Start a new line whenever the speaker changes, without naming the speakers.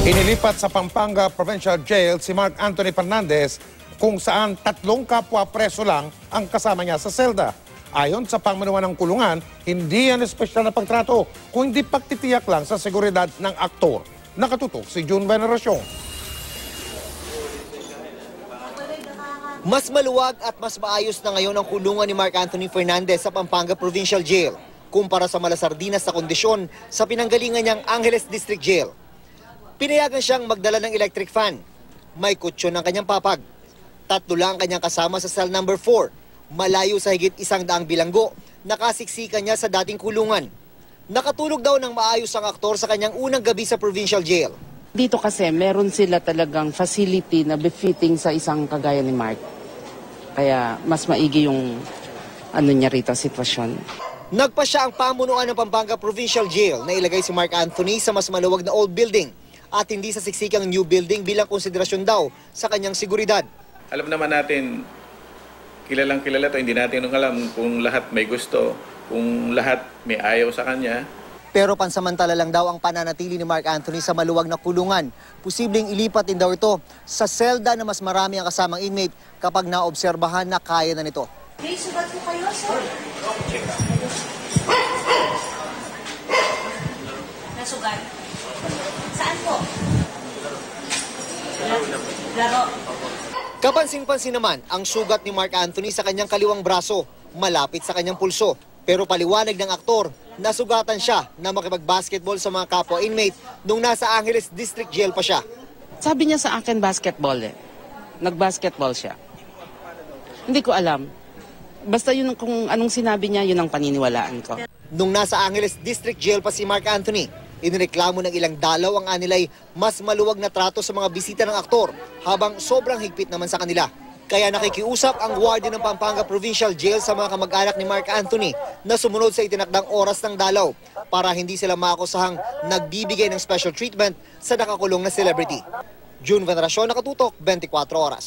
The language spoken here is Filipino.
Inilipat sa Pampanga Provincial Jail si Mark Anthony Fernandez kung saan 3 kapwa preso lang ang kasama niya sa selda. Ayon sa pangmanuan ng kulungan, hindi yan espesyal na pagtrato, kundi pagtitiyak lang sa seguridad ng aktor. Nakatutok si June Veneracion.
Mas maluwag at mas maayos na ngayon ang kulungan ni Mark Anthony Fernandez sa Pampanga Provincial Jail kumpara sa malasardinas na kondisyon sa pinanggalingan niyang Angeles District Jail. Pinayagan siyang magdala ng electric fan. May kutsyon ng kanyang papag. 3 lang ang kanyang kasama sa cell number 4. Malayo sa higit 100 bilanggo. Nakasiksikan niya sa dating kulungan. Nakatulog daw ng maayos ang aktor sa kanyang unang gabi sa provincial jail.
Dito kasi meron sila talagang facility na befitting sa isang kagaya ni Mark. Kaya mas maigi yung niya rito sitwasyon.
Nagpa siya ang pamunuan ng Pampanga Provincial Jail na ilagay si Mark Anthony sa mas maluwag na old building at hindi sa siksikang new building bilang konsiderasyon daw sa kanyang seguridad.
Alam naman natin, kilalang kilala to, hindi natin alam kung lahat may gusto, kung lahat may ayaw sa kanya.
Pero pansamantala lang daw ang pananatili ni Mark Anthony sa maluwag na kulungan. Posibleng ilipat din daw ito sa selda na mas marami ang kasamang inmate kapag naobserbahan na kaya na nito.
Okay, sugat po kayo, sir. Nasugat? Saan po? Laro.
Kapansin-pansin naman ang sugat ni Mark Anthony sa kanyang kaliwang braso, malapit sa kanyang pulso. Pero paliwanag ng aktor, nasugatan siya na makipag-basketball sa mga kapwa inmate nung nasa Angeles District Jail pa siya.
Sabi niya sa akin basketball eh. Nag-basketball siya. Hindi ko alam. Basta yun kung anong sinabi niya, yun ang paniniwalaan ko.
Nung nasa Angeles District Jail pa si Mark Anthony, inireklamo ng ilang dalaw ang anilay mas maluwag na trato sa mga bisita ng aktor habang sobrang higpit naman sa kanila. Kaya nakikiusap ang warden ng Pampanga Provincial Jail sa mga kamag-anak ni Mark Anthony na sumunod sa itinakdang oras ng dalaw para hindi sila makusahang nagbibigay ng special treatment sa nakakulong na celebrity. June Veneracion, Nakatutok, 24 Oras.